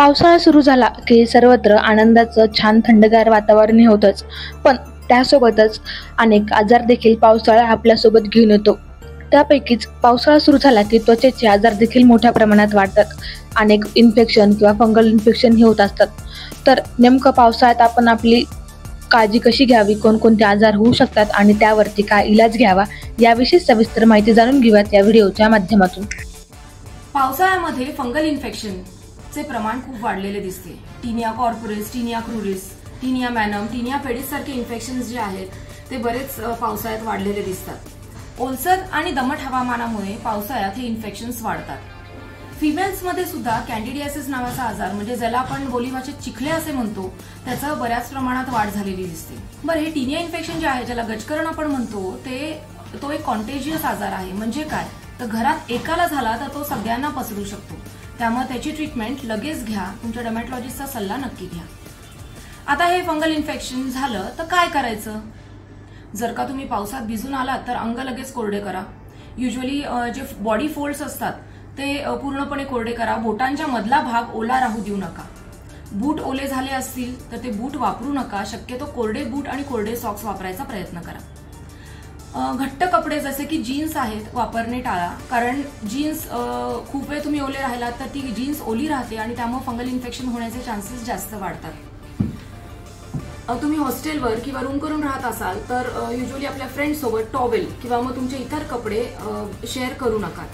पावसाळा सुरू झाला की सर्वत्र आनंदाचं छान थंडगार वातावरण होतच, पण त्यासोबतच अनेक आजार देखील पावसाळा आपल्यासोबत घेऊन येतो. त्यापैकीच पावसाळा सुरू झाला की त्वचेचे आजार देखील मोठ्या प्रमाणात वाढतात. अनेक इन्फेक्शन किंवा फंगल इन्फेक्शन हे होत असतात. तर नेमकं पावसाळ्यात आपण आपली काळजी कशी घ्यावी, कोणकोणते आजार होऊ शकतात आणि त्यावरती काय इलाज घ्यावा, याविषयी सविस्तर माहिती जाणून घेऊयात या व्हिडिओच्या माध्यमातून. पावसाळ्यामध्ये फंगल इन्फेक्शन चे प्रमाण खूप वाढलेले दिसते. Tinea corporis, tinea cruris, tinea manuum, tinea pedis सारखे इन्फेक्शन्स जे आहेत ते बरेच पावसाळ्यात वाढलेले दिसतात. ओलसर आणि दमट हवामानामुळे पावसाळ्यात हे इन्फेक्शन्स वाढतात. फिमेल्समध्ये सुद्धा कॅन्डिडियासिस नावाचा आजार, म्हणजे ज्याला आपण बोलीभाषेत चिखले असे म्हणतो, त्याचं बऱ्याच प्रमाणात वाढ झालेली दिसते. बरं, हे टीनिया इन्फेक्शन जे आहे, ज्याला गजकरण आपण म्हणतो, तो एक कॉन्टेजियस आजार आहे. म्हणजे काय, तर घरात एकाला झाला तर तो सगळ्यांना पसरू शकतो. त्यामुळे त्याची ट्रीटमेंट लगेच घ्या. तुमच्या डर्मॅटॉलॉजिस्टचा सल्ला नक्की घ्या. आता हे फंगल इन्फेक्शन झालं तर काय करायचं? जर का तुम्ही पावसात भिजून आलात तर अंग लगेच कोरडे करा. युजली जे बॉडी फोल्ड्स असतात ते पूर्णपणे कोरडे करा. बोटांच्या मधला भाग ओला राहू देऊ नका. बूट ओले झाले असतील तर ते बूट वापरू नका. शक्यतो कोरडे बूट आणि कोरडे सॉक्स वापरायचा प्रयत्न करा. घट्ट कपडे जसे की जीन्स आहेत वापरणे टाळा, कारण जीन्स खूप वेळ तुम्ही ओले राहिलात तर ती जीन्स ओली राहते आणि त्यामुळे फंगल इन्फेक्शन होण्याचे चान्सेस जास्त वाढतात. तुम्ही हॉस्टेलवर किंवा रूम करून राहत असाल तर युजली आपल्या फ्रेंड सोबत टॉवेल किंवा मग तुमचे इतर कपडे शेअर करू नका.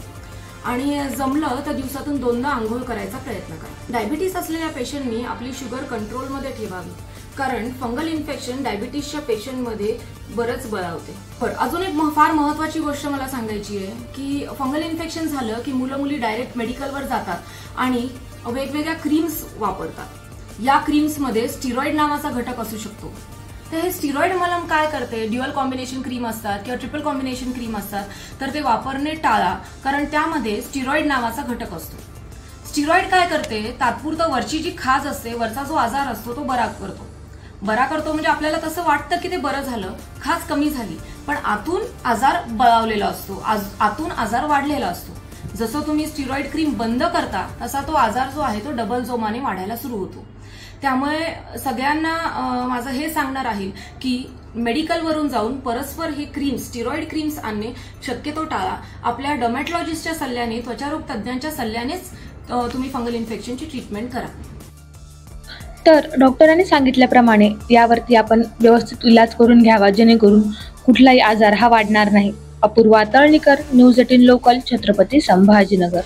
आणि जमलं तर दिवसातून 2दा आंघोळ करायचा प्रयत्न करा. डायबिटीस असलेल्या पेशंटनी आपली शुगर कंट्रोलमध्ये ठेवावी, कारण फंगल इन्फेक्शन डायबिटीसच्या पेशंटमध्ये बरंच बळावते. अजून एक फार महत्वाची गोष्ट मला सांगायची आहे की फंगल इन्फेक्शन झालं की मुलं मुली डायरेक्ट मेडिकलवर जातात आणि वेगवेगळ्या क्रीम्स वापरतात. या क्रीम्समध्ये स्टिरॉइड नावाचा घटक असू शकतो. तर हे स्टिरॉइड मलम काय करते, ड्युअल कॉम्बिनेशन क्रीम असतात किंवा ट्रिपल कॉम्बिनेशन क्रीम असतात, तर ते वापरणे टाळा, कारण त्यामध्ये स्टिरॉइड नावाचा घटक असतो. स्टिरॉइड काय करते, तात्पुरतं वरची जी खाज असते, वरचा जो आजार असतो तो बरा करतो. म्हणजे आपल्याला तसं वाटतं की ते बरं झालं, खाज कमी झाली, पण आतून आजार बळावलेला असतो, आतून आजार वाढलेला असतो. जसं तुम्ही स्टिरॉइड क्रीम बंद करता तसा तो आजार जो आहे तो डबल जोमाने वाढायला सुरू होतो. त्यामुळे सगळ्यांना माझं हे सांगणार आहे की मेडिकलवरून जाऊन परस्पर हे क्रीम्स, स्टिरॉइड क्रीम्स आणणे शक्यतो टाळा. आपल्या डर्मॅटॉलॉजिस्टच्या सल्ल्याने, त्वचारोग तज्ज्ञांच्या सल्ल्यानेच तुम्ही फंगल इन्फेक्शनची ट्रीटमेंट करा. तर डॉक्टरांनी सांगितल्याप्रमाणे यावरती आपण व्यवस्थित इलाज करून घ्यावा, जेणेकरून कुठलाही आजार हा वाढणार नाही. Apurva Talnikar, News 18 Local, Chhatrapati Sambhajinagar.